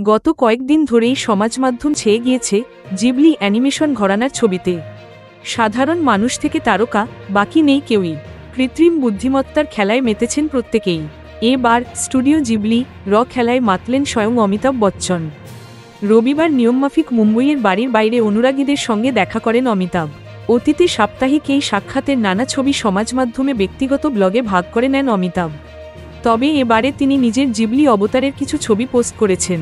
গত কয়েকদিন ধরেই সমাজ মাধ্যম ছেয়ে গিয়েছে জিবলি অ্যানিমেশন ঘরানার ছবিতে। সাধারণ মানুষ থেকে তারকা বাকি নেই কেউই। কৃত্রিম বুদ্ধিমত্তার খেলায় মেতেছেন প্রত্যেকেই। এবার স্টুডিও জিবলি র খেলায় মাতলেন স্বয়ং অমিতাভ বচ্চন। রবিবার নিয়মমাফিক মুম্বইয়ের বাড়ির বাইরে অনুরাগীদের সঙ্গে দেখা করেন অমিতাভ। অতীতে সাপ্তাহিক এই সাক্ষাতের নানা ছবি সমাজ মাধ্যমে ব্যক্তিগত ব্লগে ভাগ করে নেন অমিতাভ। তবে এবারে তিনি নিজের জিবলি অবতারের কিছু ছবি পোস্ট করেছেন।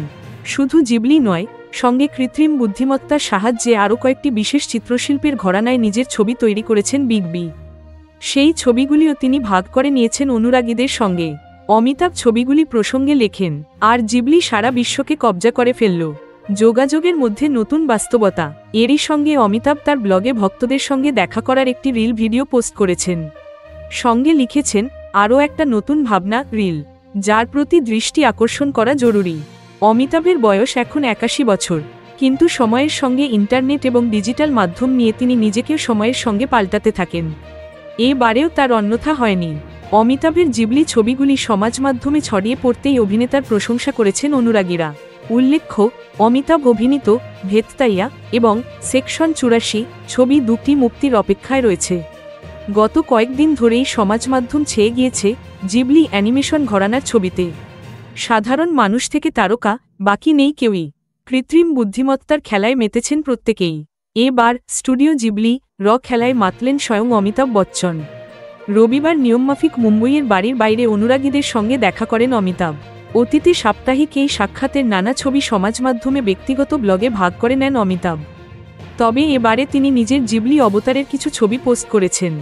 শুধু জিবলি নয়, সঙ্গে কৃত্রিম বুদ্ধিমত্তার সাহায্যে আরও কয়েকটি বিশেষ চিত্রশিল্পের ঘরানায় নিজের ছবি তৈরি করেছেন বিগ বি। সেই ছবিগুলিও তিনি ভাগ করে নিয়েছেন অনুরাগীদের সঙ্গে। অমিতাভ ছবিগুলি প্রসঙ্গে লেখেন, আর জিবলি সারা বিশ্বকে কবজা করে ফেলল। যোগাযোগের মধ্যে নতুন বাস্তবতা। এরই সঙ্গে অমিতাভ তার ব্লগে ভক্তদের সঙ্গে দেখা করার একটি রিল ভিডিও পোস্ট করেছেন। সঙ্গে লিখেছেন, আরও একটা নতুন ভাবনা রিল, যার প্রতি দৃষ্টি আকর্ষণ করা জরুরি। অমিতাভের বয়স এখন ৮১ বছর, কিন্তু সময়ের সঙ্গে ইন্টারনেট এবং ডিজিটাল মাধ্যম নিয়ে তিনি নিজেকেও সময়ের সঙ্গে পাল্টাতে থাকেন। এবারেও তার অন্যথা হয়নি। অমিতাভের জিবলি ছবিগুলি সমাজ মাধ্যমে ছড়িয়ে পড়তেই অভিনেতার প্রশংসা করেছেন অনুরাগীরা। উল্লেখ্য, অমিতাভ অভিনীত ভেততাইয়া এবং সেকশন ৮৪ ছবি দুটি মুক্তির অপেক্ষায় রয়েছে। গত কয়েকদিন ধরেই সমাজ মাধ্যম ছেয়ে গিয়েছে জিবলি অ্যানিমেশন ঘরানার ছবিতে। সাধারণ মানুষ থেকে তারকা বাকি নেই কেউই। কৃত্রিম বুদ্ধিমত্তার খেলায় মেতেছেন প্রত্যেকেই। এবার স্টুডিও জিবলি র খেলায় মাতলেন স্বয়ং অমিতাভ বচ্চন। রবিবার নিয়মমাফিক মুম্বইয়ের বাড়ির বাইরে অনুরাগীদের সঙ্গে দেখা করেন অমিতাভ। অতীতে সাপ্তাহিক এই সাক্ষাতের নানা ছবি সমাজ মাধ্যমে ব্যক্তিগত ব্লগে ভাগ করে নেন অমিতাভ। তবে এবারে তিনি নিজের জিবলি অবতারের কিছু ছবি পোস্ট করেছেন।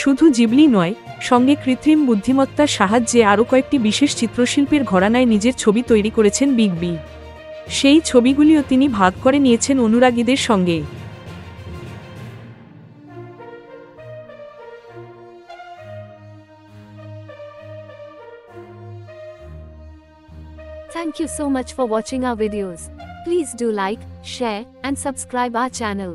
শুধু জিবলি নয়, সঙ্গে কৃত্রিম বুদ্ধিমত্তার সাহায্যে আরও কয়েকটি বিশেষ চিত্রশিল্পের ঘরানায় নিজের ছবি তৈরি করেছেন বিগ বি। সেই ছবিগুলিও তিনি ভাগ করে নিয়েছেন অনুরাগীদের সঙ্গে। Thank you so much for watching our videos. Please do like, share, and subscribe our channel.